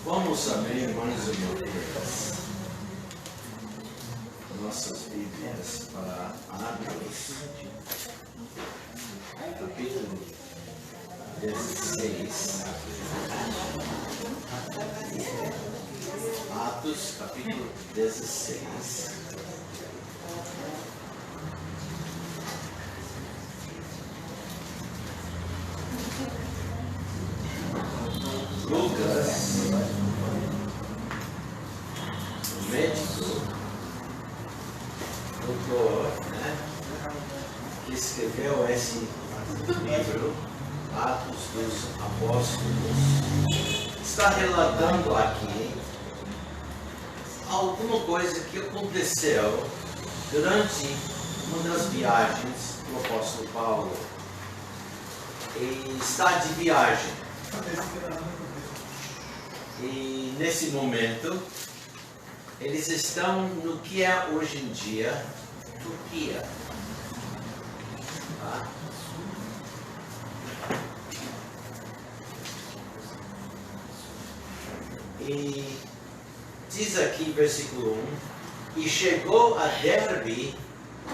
Vamos abrir mais uma vez nossas Bíblias para Atos, capítulo 16. Atos, capítulo 16. Lucas, o médico, doutor, que escreveu esse livro, Atos dos Apóstolos, está relatando aqui alguma coisa que aconteceu durante uma das viagens do apóstolo Paulo. E está de viagem. E nesse momento, eles estão no que é hoje em dia Turquia. Tá? E diz aqui, versículo 1, e chegou a Derbe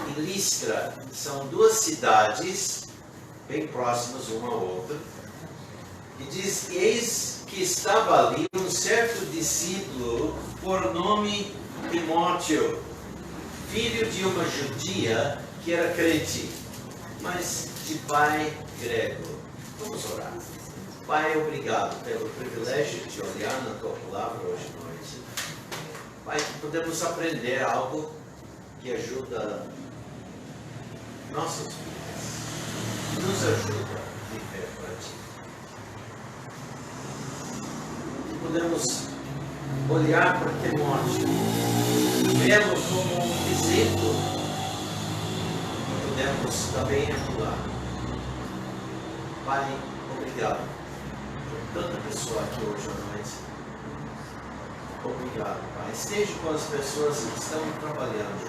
e Listra, são duas cidades bem próximas uma à outra, e diz, eis que estava ali um certo discípulo por nome Timóteo, filho de uma judia que era crente, mas de pai grego. Vamos orar. Pai, obrigado pelo privilégio de olhar na tua palavra hoje à noite. Pai, que podemos aprender algo que ajuda nossas vidas, nos ajuda a viver para ti. Podemos olhar para Timóteo, vê-lo como um exemplo, podemos também emular. Pai, obrigado por tanta pessoa aqui hoje à noite. Obrigado, Pai. Esteja com as pessoas que estão trabalhando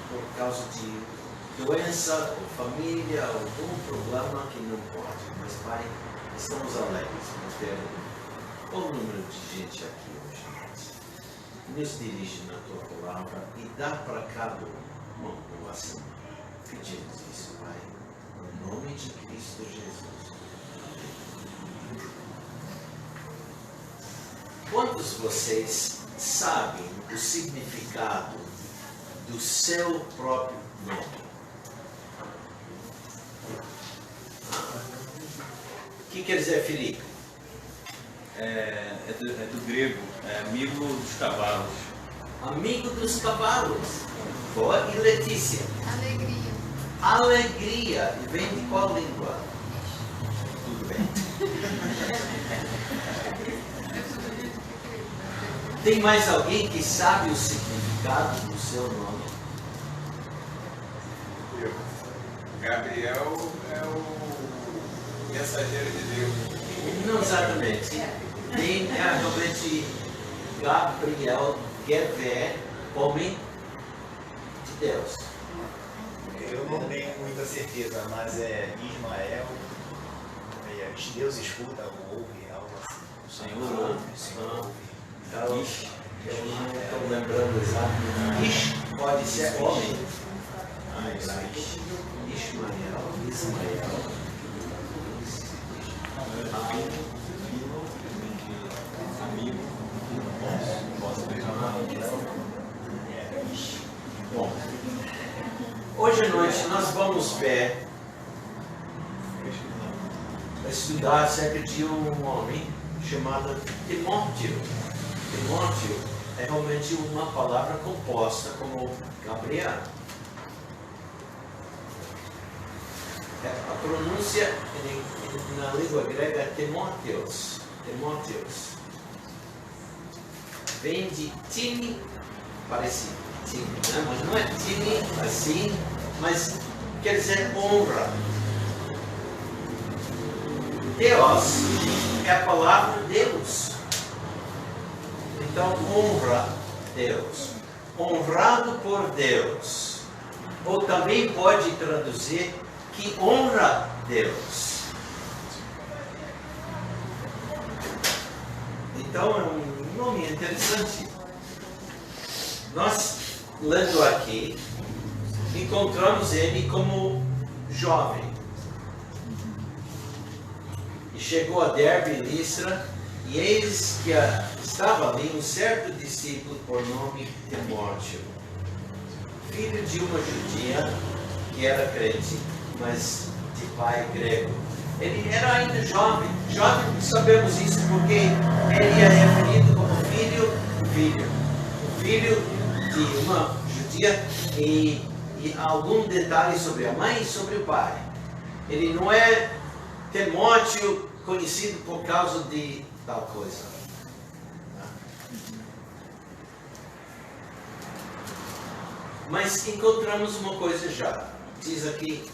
por causa de doença, ou família, ou algum problema que não pode. Mas, Pai, estamos alegres por ter um bom número de gente aqui hoje à noite. Nos dirige na tua palavra e dá para cada um uma renovação. Pedimos isso, Pai, no nome de Cristo Jesus. Quantos de vocês sabem o significado do seu próprio nome? O que quer dizer, Felipe? É do grego, amigo dos cavalos. Amigo dos cavalos. Boa. E Letícia? Alegria. Alegria. E vem de qual língua? Tudo bem. Tem mais alguém que sabe o significado do seu nome? Eu. Gabriel é o mensageiro de Deus. Não exatamente. Tem realmente Gabriel, Gevé, homem de Deus. Eu não tenho muita certeza, mas é Ismael, Deus escuta ou ouve, algo assim. O Senhor ouve. Eu não estou lembrando exato. Ish pode ser homem. Ismael. Bom, hoje à noite nós vamos estudar acerca de um homem chamado Timóteo. Timóteo é realmente uma palavra composta como Gabriel. A pronúncia na língua grega é Timóteos. Vem de time, parece time, né? Mas não é time assim, mas quer dizer honra. Deus é a palavra Deus. Então honra Deus. Honrado por Deus. Ou também pode traduzir que honra Deus. Então é um nome interessante. Nós, lendo aqui, encontramos ele como jovem. E chegou a Derbe e Listra, e eis que estava ali um certo discípulo por nome Timóteo, filho de uma judia que era crente, mas de pai grego. Ele era ainda jovem. Jovem, sabemos isso porque ele é referido como filho de uma judia e algum detalhe sobre a mãe e sobre o pai. Ele não é Timóteo conhecido por causa de tal coisa. Mas encontramos uma coisa já. Diz aqui,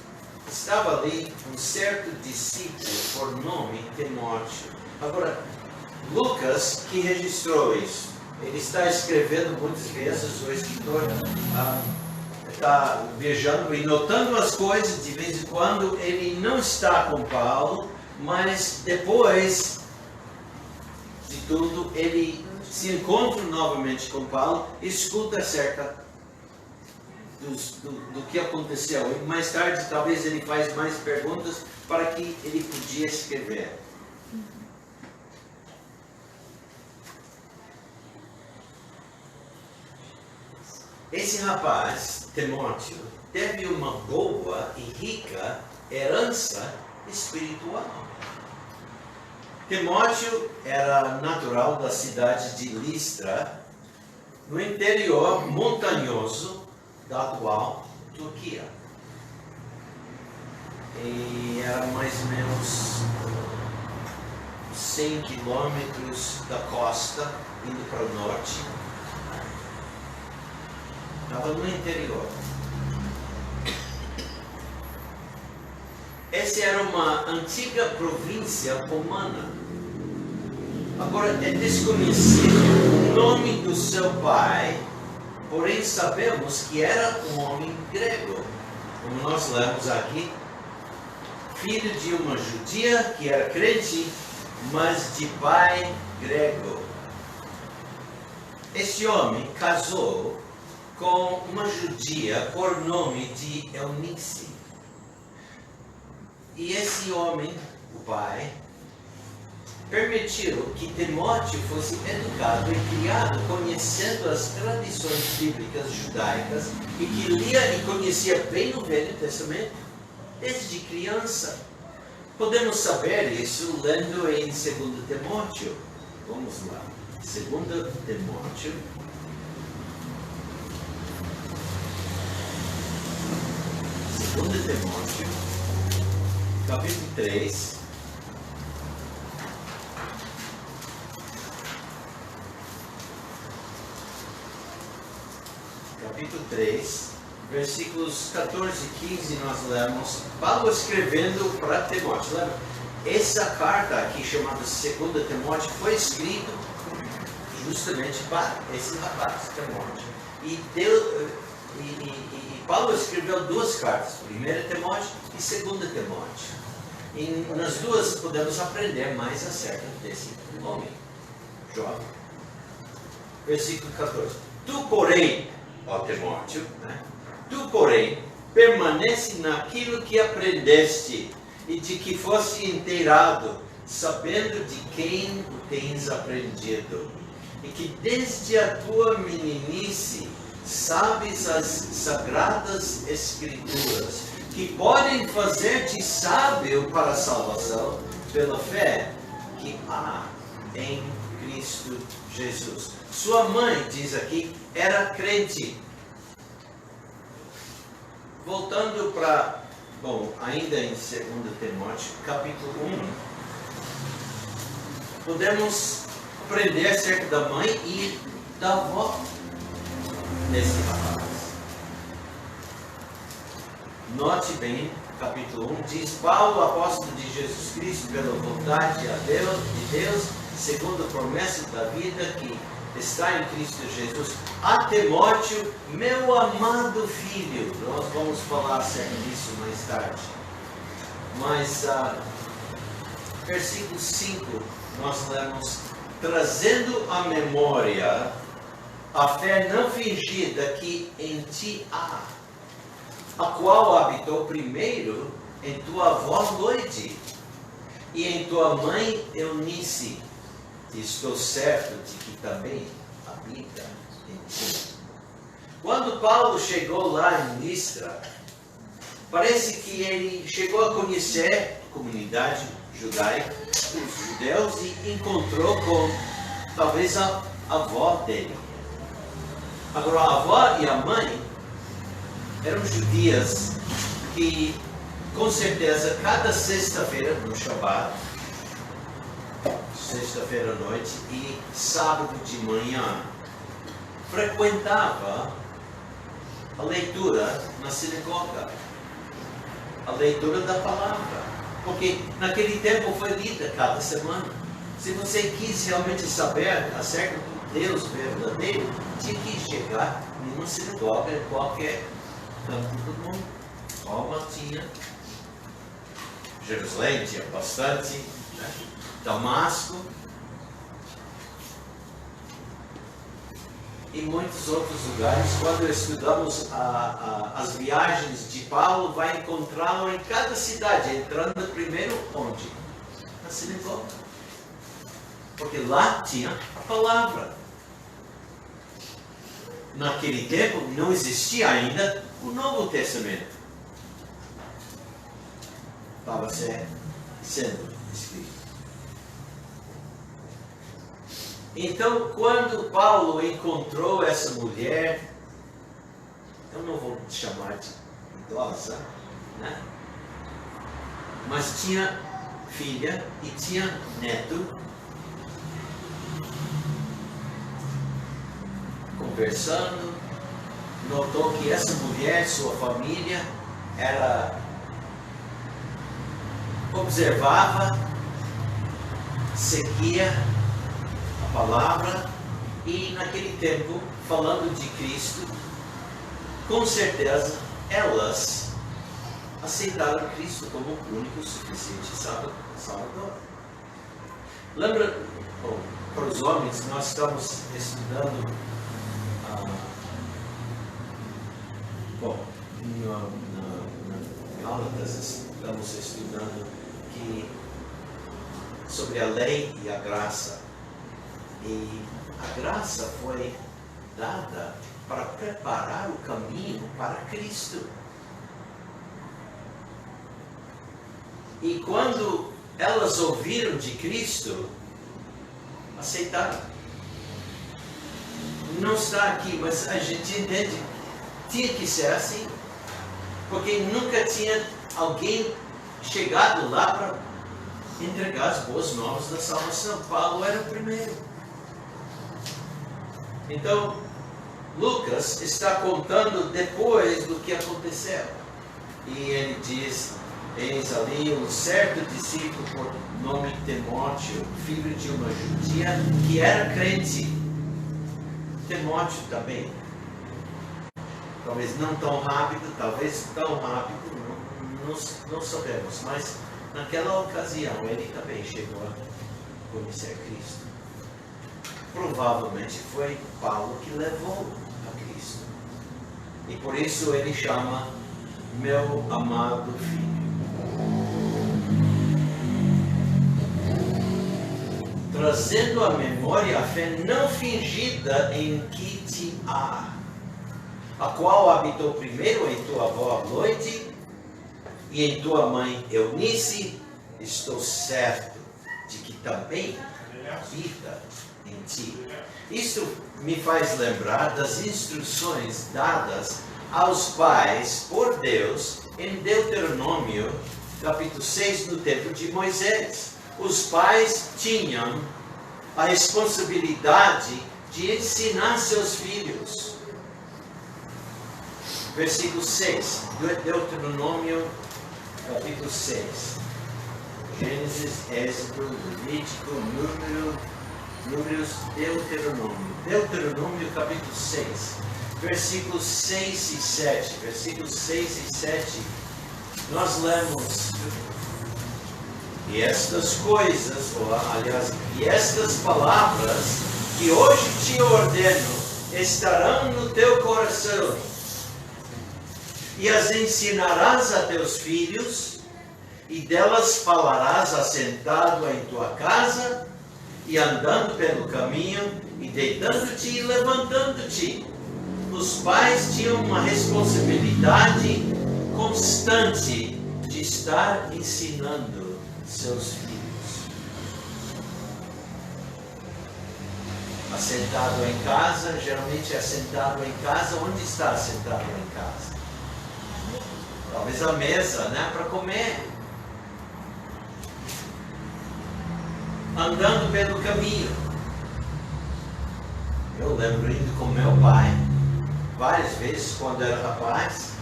estava ali um certo discípulo por nome Timóteo. Agora, Lucas que registrou isso, ele está escrevendo muitas vezes, o escritor está viajando e notando as coisas de vez em quando. Ele não está com Paulo, mas depois de tudo ele se encontra novamente com Paulo e escuta acerca do que aconteceu. E mais tarde talvez ele faz mais perguntas para que ele podia escrever. Esse rapaz, Timóteo, teve uma boa e rica herança espiritual. Timóteo era natural da cidade de Listra, no interior montanhoso da atual Turquia. E era mais ou menos 100 quilômetros da costa, indo para o norte. Estava no interior. Essa era uma antiga província romana. Agora é desconhecido o nome do seu pai, porém sabemos que era um homem grego. Como nós lemos aqui, filho de uma judia que era crente, mas de pai grego. Este homem casou com uma judia por nome de Eunice. E esse homem, o pai, permitiu que Timóteo fosse educado e criado conhecendo as tradições bíblicas judaicas e que lia e conhecia bem o Velho Testamento desde criança. Podemos saber isso lendo em 2 Timóteo. Vamos lá. 2 Timóteo. Capítulo 3. Capítulo 3, versículos 14 e 15, nós lemos Paulo escrevendo para Timóteo. Lembra? Essa carta aqui, chamada 2 Timóteo, foi escrita justamente para esse rapaz, Timóteo. E Paulo escreveu duas cartas, 1 Timóteo e 2 Timóteo. E nas duas podemos aprender mais acerca desse homem jovem. Versículo 14. Tu, porém, ó Timóteo, tu, porém, permanece naquilo que aprendeste e de que foste inteirado, sabendo de quem o tens aprendido, e que desde a tua meninice sabes as sagradas escrituras, que podem fazer-te sábio para a salvação pela fé que há em Cristo Jesus. Sua mãe, diz aqui, era crente. Voltando para, ainda em 2 Timóteo, capítulo 1, podemos aprender acerca da mãe e da avó desse rapaz. Note bem, capítulo 1, diz Paulo, apóstolo de Jesus Cristo, pela vontade de Deus, segundo a promessa da vida que está em Cristo Jesus, a Timóteo, meu amado filho. Nós vamos falar acerca disso mais tarde. Mas, versículo 5, nós lemos, trazendo à memória a fé não fingida que em ti há, a qual habitou primeiro em tua avó Loide e em tua mãe Eunice, e estou certo de que também habita em ti. Quando Paulo chegou lá em Listra, parece que ele chegou a conhecer a comunidade judaica, os judeus, e encontrou com talvez a avó dele. Agora, a avó e a mãe eram judias que, com certeza, cada sexta-feira no Shabat, sexta-feira à noite e sábado de manhã, frequentava a leitura na sinagoga, a leitura da palavra, porque naquele tempo foi lida cada semana. Se você quis realmente saber acerca do Deus verdadeiro, tinha que chegar em uma sinagoga em qualquer canto do mundo. Roma tinha, Jerusalém tinha bastante, né? Damasco e muitos outros lugares. Quando estudamos as viagens de Paulo, vai encontrá-lo em cada cidade, entrando primeiro onde? Na sinagoga. Porque lá tinha a palavra. Naquele tempo não existia ainda o Novo Testamento. Estava sendo escrito. Então, quando Paulo encontrou essa mulher, eu não vou chamar de idosa, né? Mas tinha filha e tinha neto, conversando, notou que essa mulher, sua família, observava, seguia a palavra e naquele tempo, falando de Cristo, com certeza elas aceitaram Cristo como o único suficiente Salvador. Lembra, para os homens, nós estamos estudando na Gálatas estamos estudando sobre a lei e a graça. E a graça foi dada para preparar o caminho para Cristo. E quando elas ouviram de Cristo, aceitaram. Não está aqui, mas a gente entende. Tinha que ser assim, porque nunca tinha alguém chegado lá para entregar as boas novas da salvação. Paulo era o primeiro. Então, Lucas está contando depois do que aconteceu. E ele diz, eis ali um certo discípulo por nome Timóteo, filho de uma judia, que era crente. Timóteo também. Talvez não tão rápido, talvez tão rápido, não sabemos. Mas naquela ocasião ele também chegou a conhecer Cristo. Provavelmente foi Paulo que levou a Cristo. E por isso ele chama meu amado filho. Trazendo à memória a fé não fingida em que te há, a qual habitou primeiro em tua avó Loide e em tua mãe Eunice, estou certo de que também habita em ti. Isso me faz lembrar das instruções dadas aos pais por Deus em Deuteronômio, capítulo 6, no tempo de Moisés. Os pais tinham a responsabilidade de ensinar seus filhos. Versículo 6, Deuteronômio, capítulo 6. Gênesis, Êxodo, Levítico, Números, Deuteronômio. Deuteronômio, capítulo 6, versículos 6 e 7. Versículos 6 e 7, nós lemos: E estas coisas, ou aliás, e estas palavras que hoje te ordeno estarão no teu coração, e as ensinarás a teus filhos, e delas falarás assentado em tua casa, e andando pelo caminho, e deitando-te e levantando-te. Os pais tinham uma responsabilidade constante de estar ensinando seus filhos. Assentado em casa, geralmente assentado em casa, onde está assentado em casa? Talvez a mesa, né, para comer. Andando pelo caminho. Eu lembro indo com meu pai, várias vezes quando era rapaz.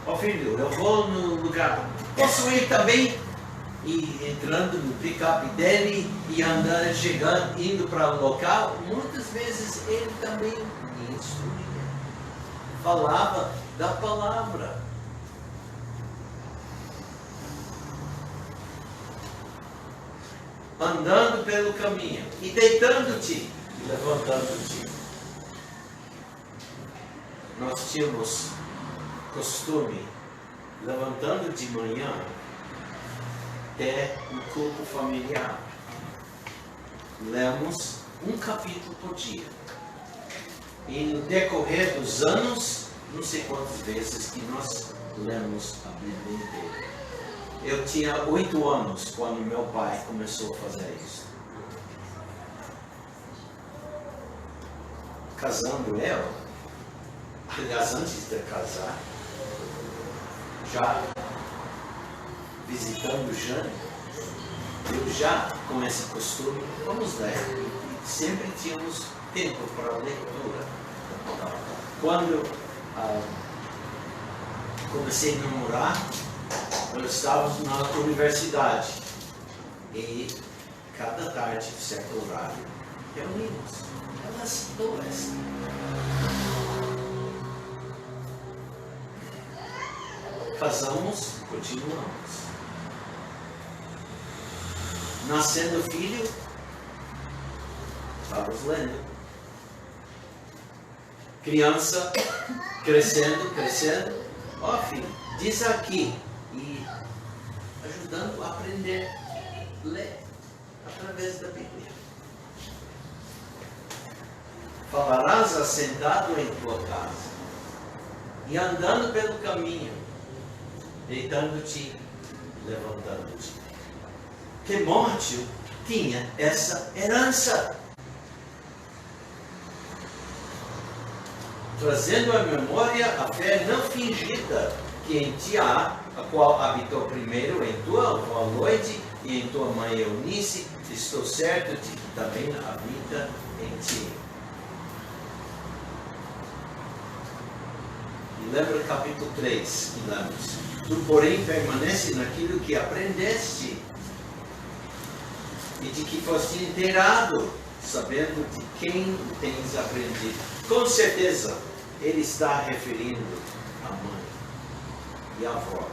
Ó filho, eu vou no lugar, posso ir também? E entrando no pick-up dele e andando, chegando, indo para o local, muitas vezes ele também me instruía, falava da palavra. Andando pelo caminho e deitando-te e levantando-te. Nós tínhamos costume, levantando de manhã, até o culto familiar. Lemos um capítulo por dia. E no decorrer dos anos, não sei quantas vezes que nós lemos a Bíblia inteira. Eu tinha 8 anos quando meu pai começou a fazer isso. Casando eu, aliás, antes de casar, já visitando Jane, eu já com esse costume, vamos ler, e sempre tínhamos tempo para leitura. Quando comecei a namorar, nós estávamos na universidade e cada tarde, certo horário, reunimos. Ela citou essa. Casamos, continuamos. Nascendo filho, estávamos lendo. Criança, crescendo. Ó filho, diz aqui. E ajudando a aprender a ler através da Bíblia. Falarás assentado em tua casa e andando pelo caminho, deitando-te, levantando-te. Timóteo tinha essa herança, trazendo à memória a fé não fingida que em ti há, a qual habitou primeiro em tua avó Loide e em tua mãe Eunice, estou certo de que também habita em ti. E lembra o capítulo 3 que lemos. Tu, porém, permanece naquilo que aprendeste e de que foste inteirado, sabendo de quem tens aprendido. Com certeza, ele está referindo à mãe e à avó.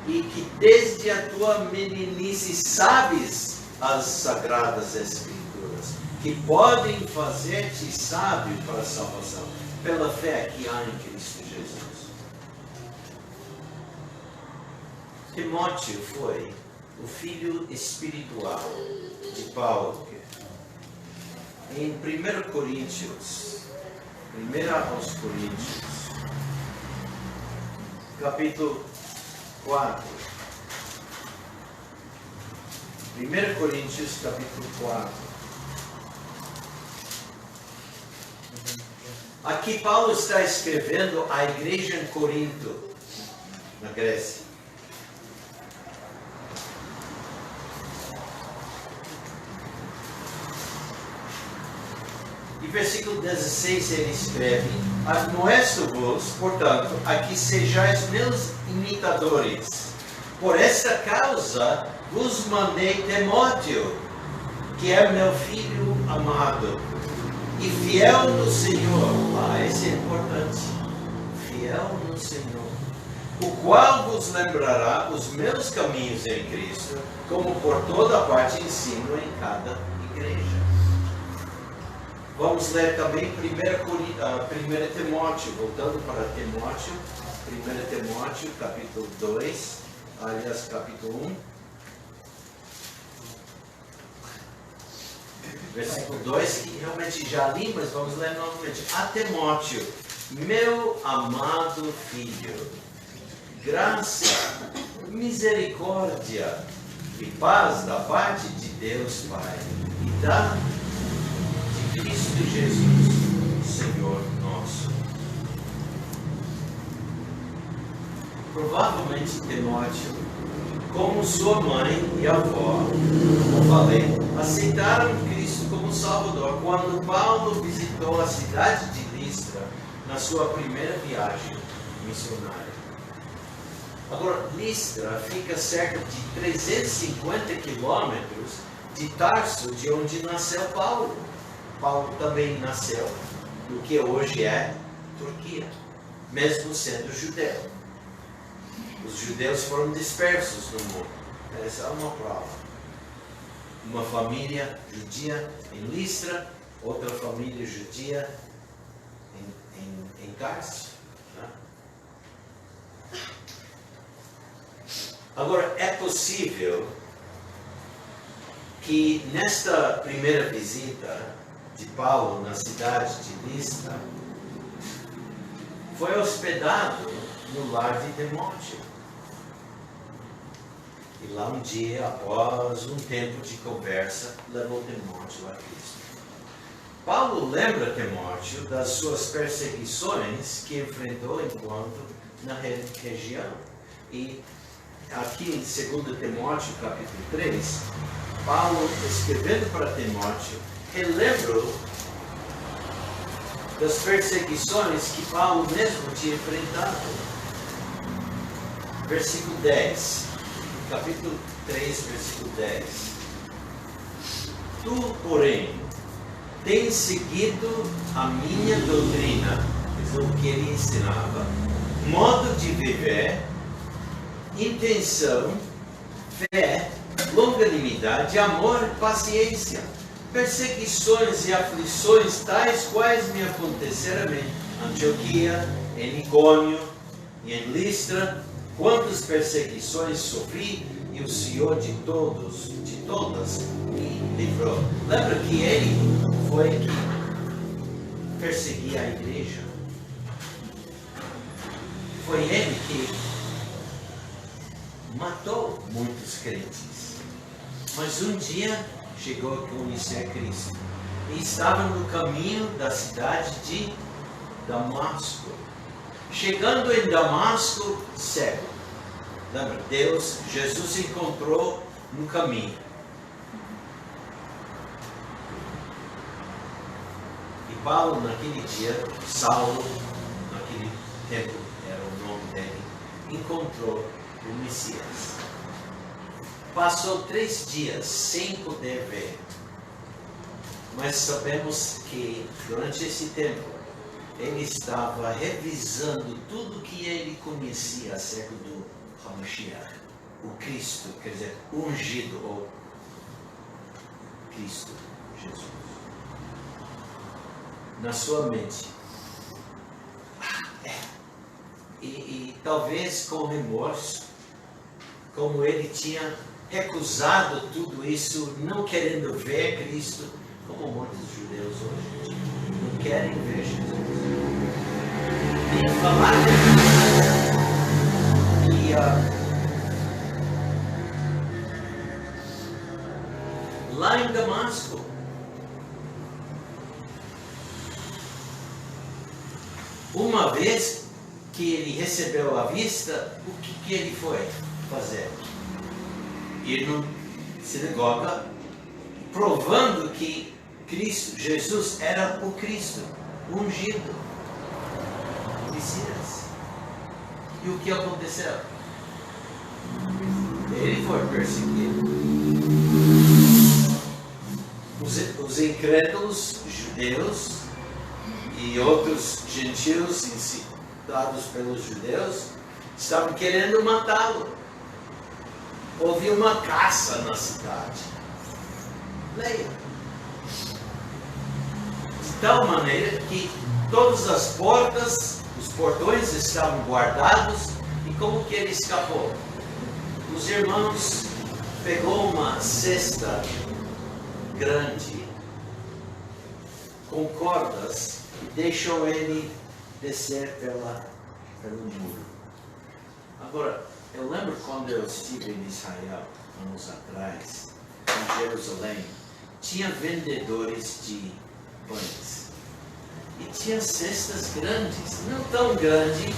E que desde a tua meninice sabes as sagradas escrituras, que podem fazer-te sábio para a salvação, pela fé que há em Cristo Jesus. Timóteo foi o filho espiritual de Paulo. Em 1 Coríntios, 1 aos Coríntios, capítulo 4. 1 Coríntios, capítulo 4. Aqui Paulo está escrevendo à igreja em Corinto, na Grécia. E versículo 16 ele escreve: admoesto-vos, portanto, a que sejais meus imitadores. Por esta causa vos mandei Timóteo, que é meu filho amado e fiel no Senhor. Esse é importante. Fiel no Senhor. o qual vos lembrará os meus caminhos em Cristo, como por toda parte ensino em cada igreja. Vamos ler também 1 Timóteo, voltando para Timóteo, 1 Timóteo, capítulo 2, aliás, capítulo 1. Versículo 2, que realmente já li, mas vamos ler novamente. A Timóteo, meu amado filho, graça, misericórdia e paz da parte de Deus Pai e da de Cristo Jesus, Senhor nosso. Provavelmente Timóteo, como sua mãe e avó, como falei, aceitaram Cristo como Salvador quando Paulo visitou a cidade de Listra na sua primeira viagem missionária. Agora, Listra fica cerca de 350 quilômetros de Tarso, de onde nasceu Paulo. Paulo também nasceu no que hoje é Turquia, mesmo sendo judeu. Os judeus foram dispersos no mundo. Essa é uma prova. Uma família judia em Listra, outra família judia em Tarso. Né? Agora, é possível que nesta primeira visita de Paulo na cidade de Listra, foi hospedado no lar de Timóteo. E lá um dia, após um tempo de conversa, levou Timóteo a Cristo. Paulo lembra Timóteo das suas perseguições que enfrentou enquanto na região. E aqui em 2 Timóteo, capítulo 3, Paulo, escrevendo para Timóteo, relembra das perseguições que Paulo mesmo tinha enfrentado. Versículo 10. Capítulo 3, versículo 10. Tu, porém, tens seguido a minha doutrina, o que ele ensinava, modo de viver, intenção, fé, longanimidade, amor, paciência, perseguições e aflições tais quais me aconteceram em Antioquia, em Icônio e em Listra. Quantas perseguições sofri, e o Senhor de todas me livrou. Lembra que ele foi que perseguia a igreja? Foi ele que matou muitos crentes. Mas um dia chegou a conhecer Cristo. E estava no caminho da cidade de Damasco. Chegando em Damasco, cego. Lembra? Jesus encontrou no caminho. E Paulo, naquele dia, Saulo, naquele tempo era o nome dele, encontrou o Messias. Passou 3 dias sem poder ver. Mas sabemos que durante esse tempo, ele estava revisando tudo que ele conhecia acerca do Hamashiach, o Cristo, quer dizer, ungido, ou Cristo, Jesus. Na sua mente. E talvez com remorso, como ele tinha recusado tudo isso, não querendo ver Cristo, como muitos judeus hoje não querem ver Jesus. E falar que lá em Damasco, uma vez que ele recebeu a vista, o que ele foi fazer? Ir na sinagoga, provando que Cristo, Jesus, era o Cristo, ungido, Messias. E o que aconteceu? Ele foi perseguido. Os incrédulos judeus e outros gentios ensinados pelos judeus estavam querendo matá-lo. Houve uma caça na cidade. Leia. De tal maneira que todas as portas, os portões estavam guardados. E como que ele escapou? Os irmãos pegou uma cesta grande com cordas e deixou ele descer pelo muro. Agora, eu lembro quando eu estive em Israel, anos atrás, em Jerusalém, tinha vendedores de pães. E tinha cestas grandes, não tão grande,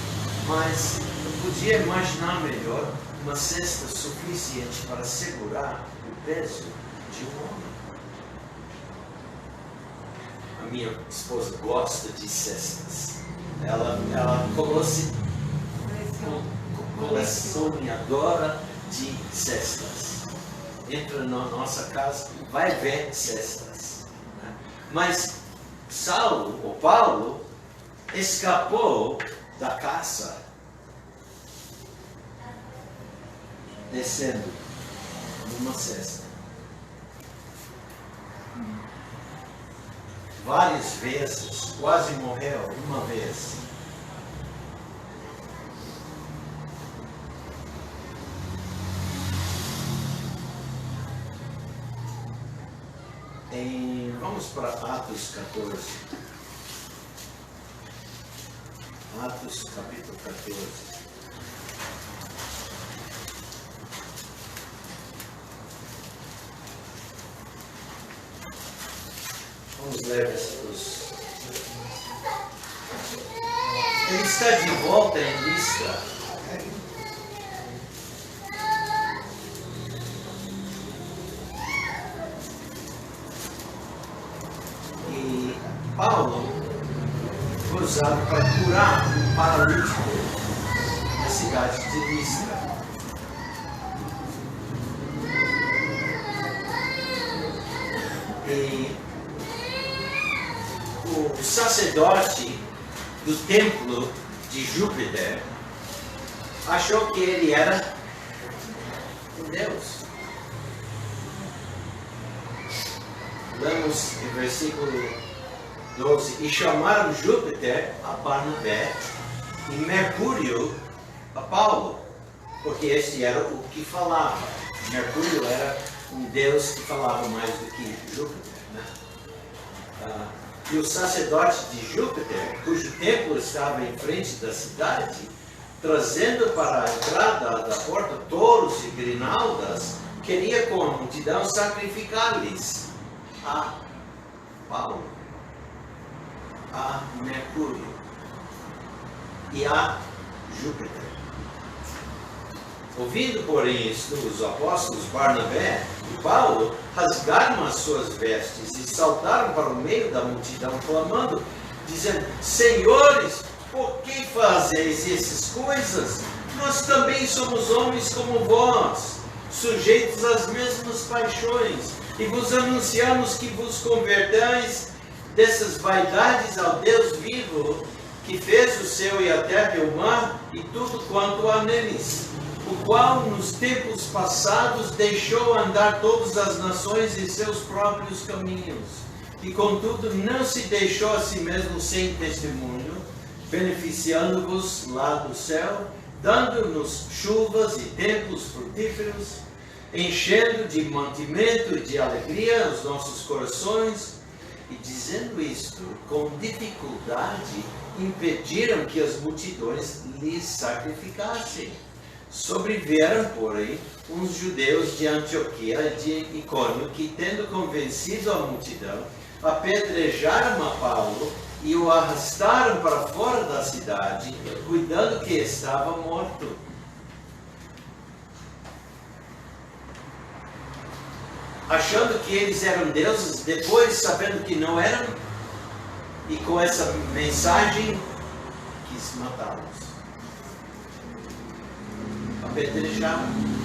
mas eu podia imaginar melhor uma cesta suficiente para segurar o peso de um homem. A minha esposa gosta de cestas. Ela colecionadora de cestas. Entra na nossa casa, vai ver cestas. Né? Mas Paulo, escapou da caça, descendo numa cesta. Várias vezes, quase morreu uma vez. Vamos para Atos 14. Atos capítulo 14. Vamos ler os. Ele está de volta em Listra. E Paulo foi usado para curar um paralítico na cidade de Listra. E o sacerdote do templo de Júpiter achou que ele era um deus. Lemos em versículo 12: e chamaram Júpiter a Barnabé e Mercúrio a Paulo, porque este era o que falava. Mercúrio era um deus que falava mais do que Júpiter, né? E o sacerdote de Júpiter, cujo templo estava em frente da cidade, trazendo para a entrada da porta touros e grinaldas, queria com a multidão sacrificar-lhes a Paulo, a Mercúrio e a Júpiter. Ouvindo, porém, isto, os apóstolos Barnabé e Paulo rasgaram as suas vestes e saltaram para o meio da multidão, clamando, dizendo: Senhores, por que fazeis essas coisas? Nós também somos homens como vós, sujeitos às mesmas paixões, e vos anunciamos que vos convertais dessas vaidades ao Deus vivo, que fez o céu e a terra e o mar e tudo quanto há neles, o qual nos tempos passados deixou andar todas as nações em seus próprios caminhos, e contudo não se deixou a si mesmo sem testemunho, beneficiando-vos lá do céu, dando-nos chuvas e tempos frutíferos, enchendo de mantimento e de alegria os nossos corações. E dizendo isto, com dificuldade, impediram que as multidões lhes sacrificassem. Sobrevieram, porém, uns judeus de Antioquia e de Icônio, que, tendo convencido a multidão, apedrejaram a Paulo e o arrastaram para fora da cidade, cuidando que estava morto. Achando que eles eram deuses, depois sabendo que não eram, e com essa mensagem quis matá-los. Apedrejaram.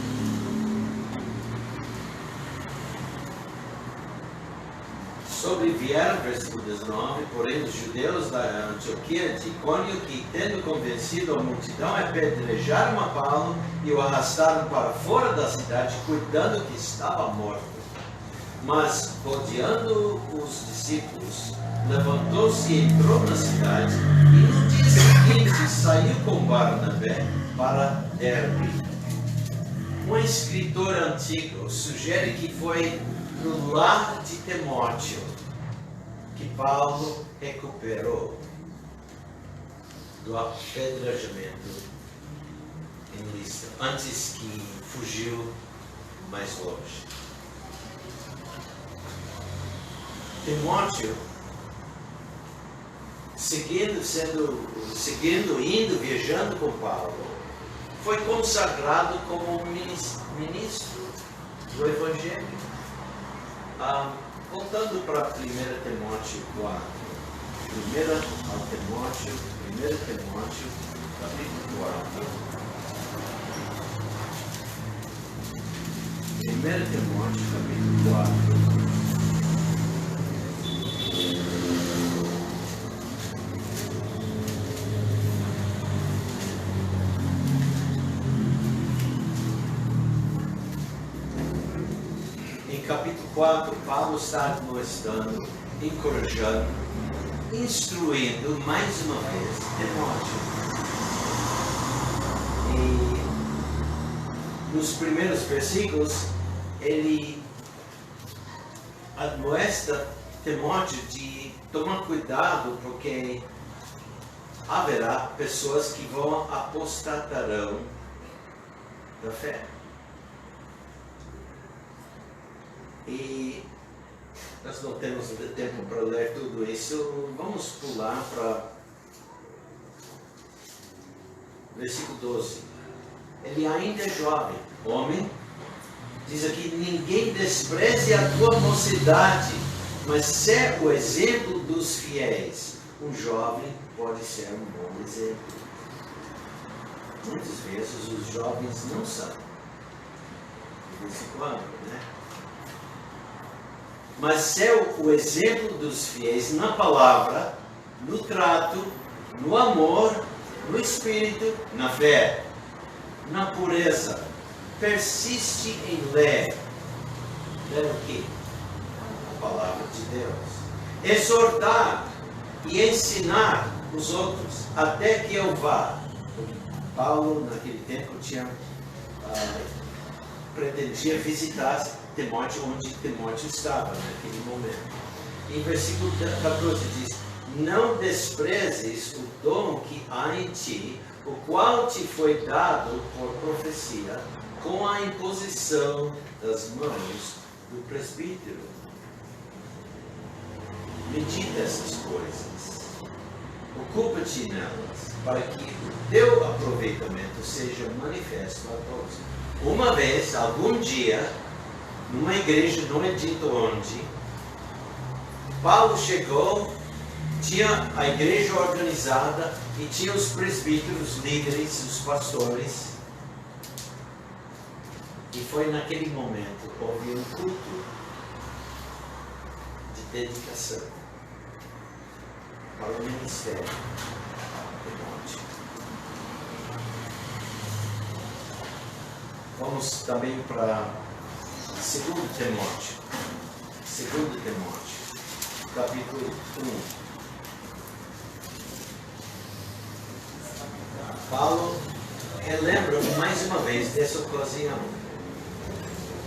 Sobrevieram, versículo 19, porém os judeus da Antioquia de Icônio, que tendo convencido a multidão, apedrejaram a Paulo e o arrastaram para fora da cidade, cuidando que estava morto. Mas, rodeando os discípulos, levantou-se e entrou na cidade, e no dia seguinte saiu com Barnabé para Derbe. Um escritor antigo sugere que foi no lar de Timóteo que Paulo recuperou do apedrejamento em Listra, antes que fugiu mais longe. Timóteo, indo, viajando com Paulo, foi consagrado como ministro do Evangelho. Voltando para 1 Timóteo 4. 1 Timóteo, capítulo 4. 1 Timóteo, capítulo 4. Capítulo 4, Paulo está admoestando, encorajando, instruindo mais uma vez Timóteo. E nos primeiros versículos, ele admoesta Timóteo de tomar cuidado, porque haverá pessoas que vão apostatarão da fé. E nós não temos tempo para ler tudo isso. Vamos pular para versículo 12. Ele ainda é jovem, homem. Diz aqui: ninguém despreze a tua mocidade, mas ser o exemplo dos fiéis. Um jovem pode ser um bom exemplo. Muitas vezes os jovens não são. De vez em quando, né? Mas ser o exemplo dos fiéis na palavra, no trato, no amor, no espírito, na fé, na pureza. Persiste em ler. Ler o quê? A palavra de Deus. Exortar e ensinar os outros até que eu vá. Paulo, naquele tempo, pretendia visitar Timóteo onde Timóteo estava naquele momento. Em versículo 14 diz: não desprezes o dom que há em ti, o qual te foi dado por profecia, com a imposição das mãos do presbítero. Medita essas coisas, ocupa-te nelas, para que o teu aproveitamento seja manifesto a todos. Uma vez, algum dia, numa igreja, não é dito onde, Paulo chegou, tinha a igreja organizada e tinha os presbíteros, líderes, os pastores. E foi naquele momento que houve um culto de dedicação para o ministério de Timóteo. Vamos também para 2 Timóteo, capítulo 1. Paulo relembra mais uma vez dessa ocasião.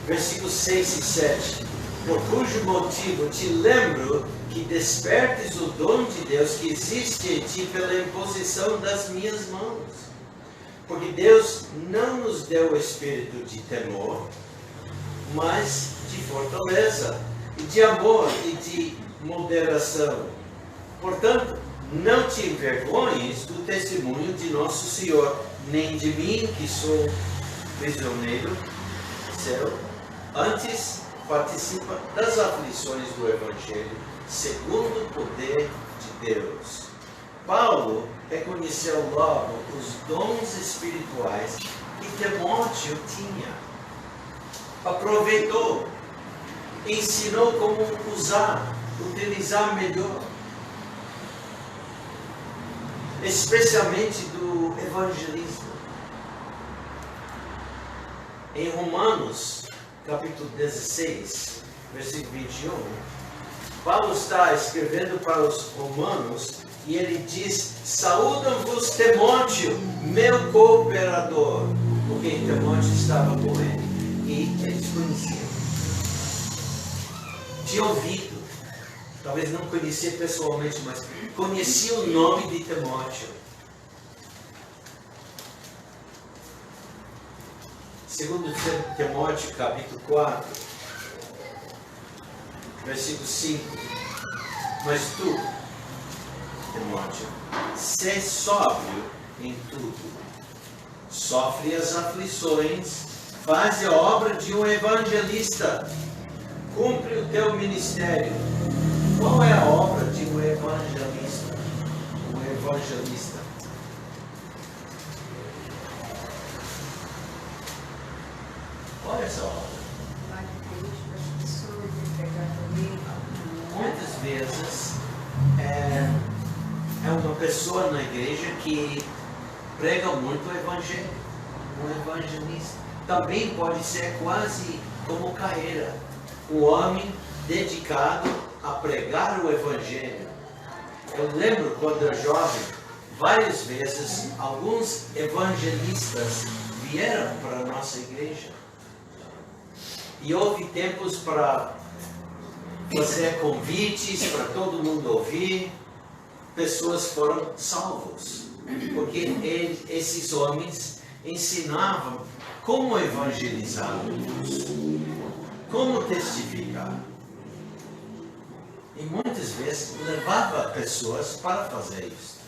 Versículos 6 e 7. Por cujo motivo te lembro que despertes o dom de Deus que existe em ti pela imposição das minhas mãos. Porque Deus não nos deu o espírito de temor, mas de fortaleza, e de amor e de moderação. Portanto, não te envergonhes do testemunho de nosso Senhor, nem de mim, que sou prisioneiro seu. Antes, participa das aflições do Evangelho, segundo o poder de Deus. Paulo reconheceu logo os dons espirituais que Timóteo tinha. Aproveitou, ensinou como usar utilizar melhor. Especialmente do evangelismo. Em Romanos, capítulo 16, versículo 21, Paulo está escrevendo para os romanos e ele diz: saúdam-vos Timóteo, meu cooperador, porque Timóteo estava com ele e eles conheciam. Tinha ouvido, talvez não conhecia pessoalmente, mas conhecia o nome de Timóteo. Segundo Timóteo, capítulo 4, versículo 5. Mas tu, Timóteo, sê sóbrio em tudo. Sofre as aflições, faz a obra de um evangelista. Cumpre o teu ministério. Qual é a obra de um evangelista? Um evangelista. Qual é essa obra? Muitas vezes é uma pessoa na igreja que prega muito o evangelho. Um evangelista. Também pode ser quase como carreira. Um homem dedicado a pregar o evangelho. Eu lembro quando eu era jovem, várias vezes alguns evangelistas vieram para a nossa igreja. E houve tempos para fazer convites para todo mundo ouvir. Pessoas foram salvos, porque esses homens ensinavam como evangelizar outros, como testificar. E muitas vezes levava pessoas para fazer isso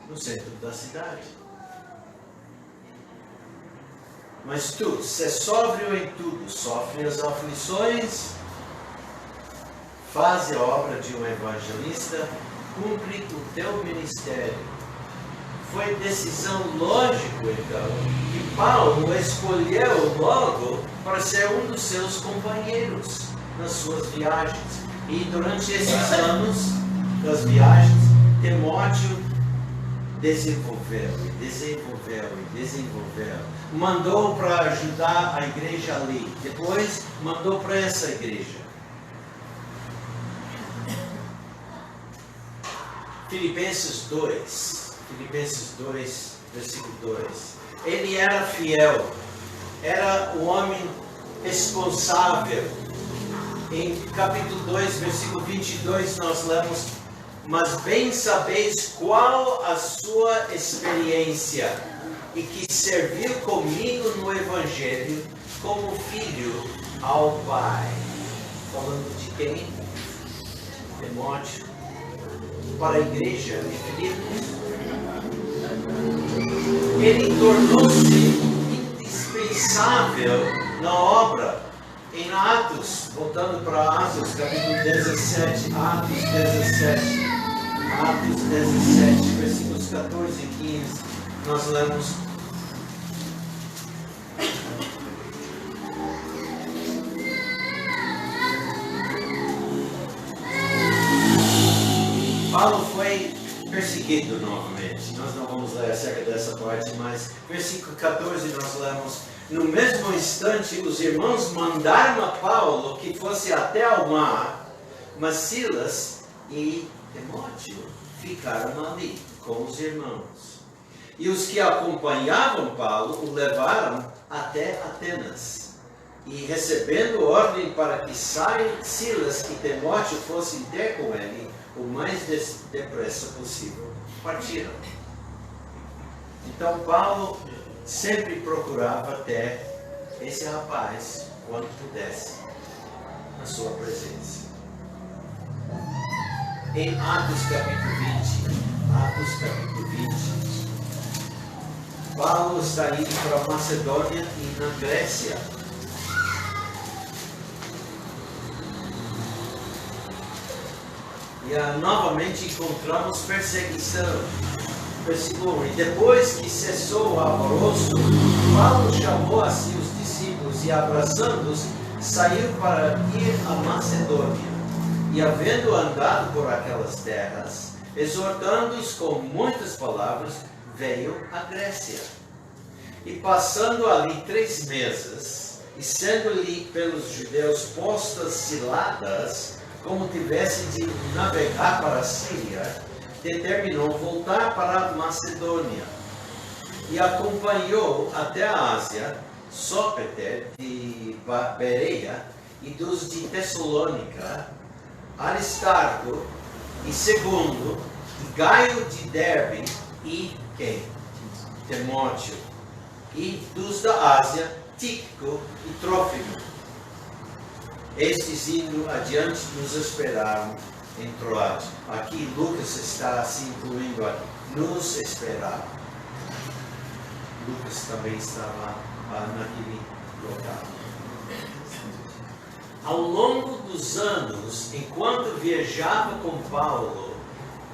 no centro da cidade. Mas tu, sê sóbrio em tudo, sofre as aflições, faz a obra de um evangelista, cumpre o teu ministério. Foi decisão lógica, então, que Paulo escolheu logo para ser um dos seus companheiros nas suas viagens. E durante esses anos das viagens, Timóteo desenvolveu. Mandou para ajudar a igreja ali. Depois mandou para essa igreja. Filipenses 2, versículo 2. Ele era fiel, era um homem responsável. Em capítulo 2, versículo 22, nós lemos: mas bem sabeis qual a sua experiência, e que serviu comigo no Evangelho como filho ao Pai. Falando de quem? Timóteo. Para a igreja de Filipos. Ele tornou-se indispensável na obra. Em Atos, voltando para Atos, capítulo 17, Atos 17, versículos 14 e 15, nós lemos: Paulo foi perseguido novamente. Nós não vamos ler acerca dessa parte, mas versículo 14 nós lemos: no mesmo instante os irmãos mandaram a Paulo que fosse até ao mar, mas Silas e Timóteo ficaram ali com os irmãos. E os que acompanhavam Paulo o levaram até Atenas. E recebendo ordem para que Silas e Timóteo fossem ter com ele o mais depressa possível, partiram. Então Paulo sempre procurava ter esse rapaz, quando pudesse, na sua presença. Em Atos capítulo 20, Paulo está indo para a Macedônia e na Grécia. E novamente encontramos perseguição. Versículo 1. E depois que cessou o alvoroço, Paulo chamou a si os discípulos e, abraçando-os, saiu para ir à Macedônia. E havendo andado por aquelas terras, exortando-os com muitas palavras, veio à Grécia. E passando ali 3 meses, e sendo-lhe pelos judeus postas ciladas, como tivessem de navegar para a Síria, determinou voltar para a Macedônia. E acompanhou até a Ásia Sópater de Bereia e dos de Tessalônica, Aristarco e Segundo, e Gaio de Derbe e quem? Timóteo. E dos da Ásia, Tíquico e Trófimo. Estes indo adiante nos esperaram em Troade. Aqui Lucas está se incluindo a nos esperaram. Lucas também estava naquele local. Ao longo dos anos, enquanto viajava com Paulo,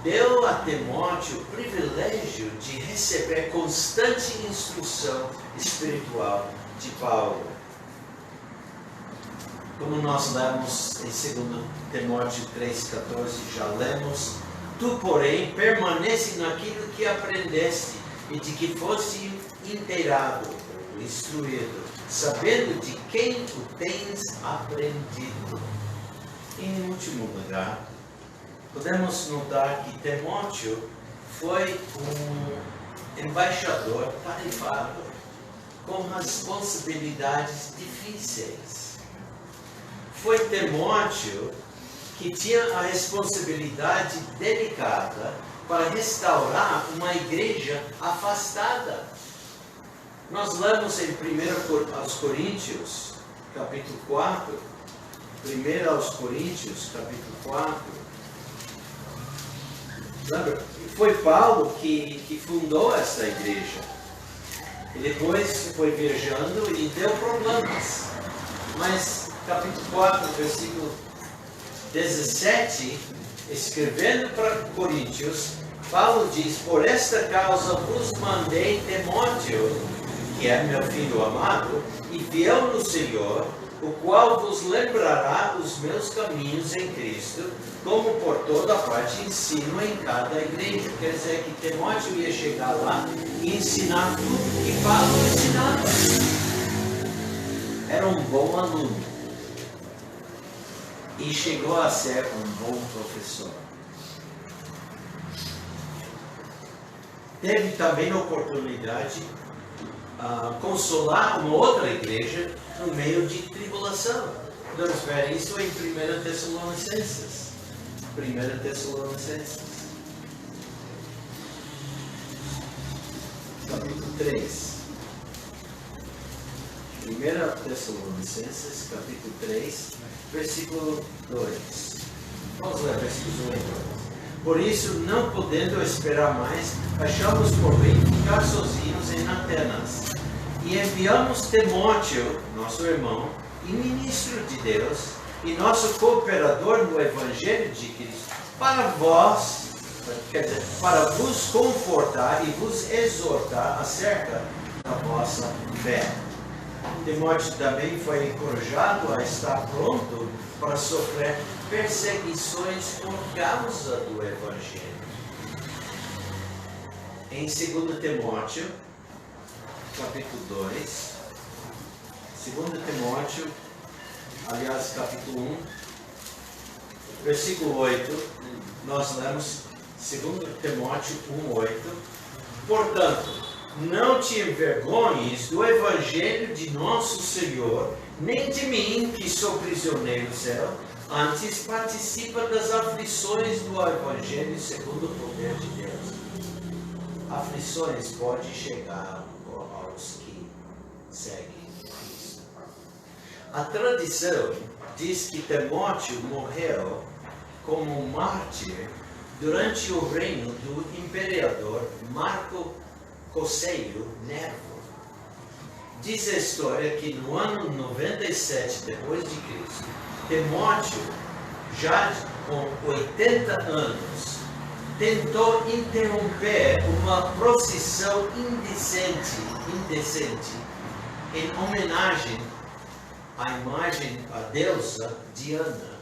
deu a Timóteo o privilégio de receber constante instrução espiritual de Paulo. Como nós lemos em 2 Timóteo 3,14, já lemos: tu, porém, permanece naquilo que aprendeste e de que foste inteirado, ou instruído, sabendo de quem o tens aprendido. Em último lugar, podemos notar que Timóteo foi um embaixador tarefado com responsabilidades difíceis. Foi Timóteo que tinha a responsabilidade delicada para restaurar uma igreja afastada. Nós lemos em 1 aos Coríntios, capítulo 4, 1 aos Coríntios, capítulo 4. Lembra? Foi Paulo que fundou essa igreja. E depois foi viajando e deu problemas. Mas, capítulo 4, versículo 17, escrevendo para Coríntios, Paulo diz: por esta causa vos mandei Timóteo, que é meu filho amado e fiel no Senhor, o qual vos lembrará os meus caminhos em Cristo, como por toda parte ensino em cada igreja. Quer dizer que Timóteo ia chegar lá e ensinar tudo que Paulo ensinava. Era um bom aluno. E chegou a ser um bom professor. Teve também a oportunidade de consolar uma outra igreja no meio de tribulação. Vamos ver isso em 1 Tessalonicenses. 1 Tessalonicenses. Capítulo 3. 1 Tessalonicenses, capítulo 3, versículo 2. Vamos ler versículos 1 e 2. Por isso, não podendo esperar mais, achamos por bem ficar sozinhos em Atenas. E enviamos Timóteo, nosso irmão, e ministro de Deus, e nosso cooperador no Evangelho de Cristo, para vós, quer dizer, para vos confortar e vos exortar acerca da vossa fé. Timóteo também foi encorajado a estar pronto para sofrer perseguições por causa do Evangelho. Em 2 Timóteo, capítulo 2, 2 Timóteo, aliás, capítulo 1, versículo 8, nós lemos 2 Timóteo 1:8. Portanto, não te envergonhes do Evangelho de nosso Senhor, nem de mim, que sou prisioneiro seu, antes participa das aflições do Evangelho segundo o poder de Deus. Aflições podem chegar aos que seguem Cristo. A tradição diz que Timóteo morreu como mártir durante o reino do imperador Marco Cosseio Nervo. Diz a história que no ano 97 depois de Cristo, Timóteo, já com 80 anos, tentou interromper uma procissão indecente em homenagem à imagem, à deusa Diana.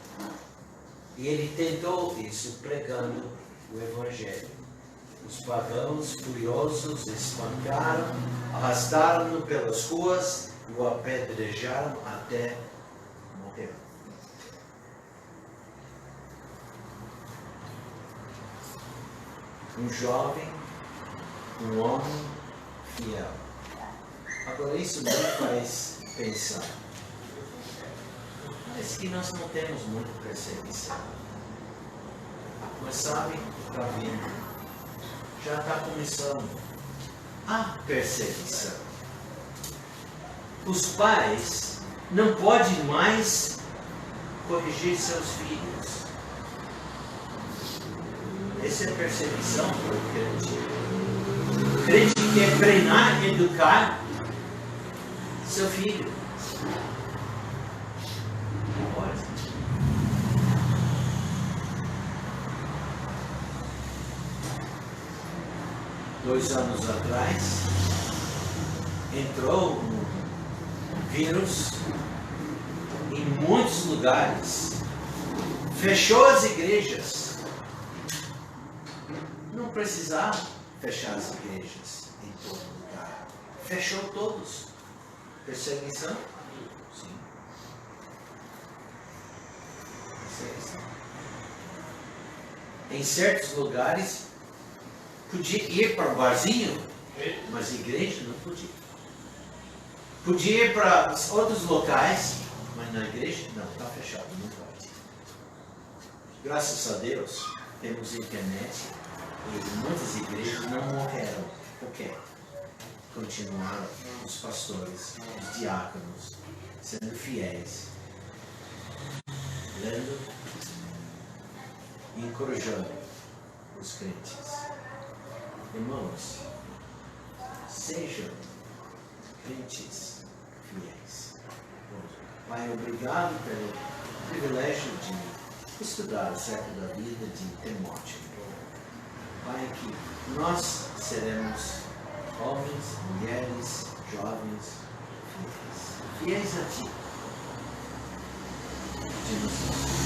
E ele tentou isso pregando o Evangelho. Os pagãos furiosos espancaram, arrastaram-no pelas ruas e o apedrejaram até morrer. Um jovem, um homem fiel. Agora isso me faz pensar. Parece que nós não temos muita perseguição. Mas sabe, está vindo. Já está começando a perseguição. Os pais não podem mais corrigir seus filhos. Essa é perseguição para o crente. O crente quer treinar, educar seu filho. Não pode. Dois anos atrás, entrou um vírus em muitos lugares, fechou as igrejas. Não precisava fechar as igrejas em todo lugar. Fechou todos. Perseguição? Sim. Perseguição. Em certos lugares, podia ir para o barzinho, mas a igreja não podia. Podia ir para outros locais, mas na igreja não, está fechado, não pode. Graças a Deus, temos internet e muitas igrejas não morreram. Por quê? Continuaram os pastores, os diáconos, sendo fiéis, lendo e encorajando os crentes. Irmãos, sejam crentes fiéis. Pai, obrigado pelo privilégio de estudar acerca da vida de Timóteo. Pai, que nós seremos homens, mulheres, jovens, fiéis a Ti. Pedimos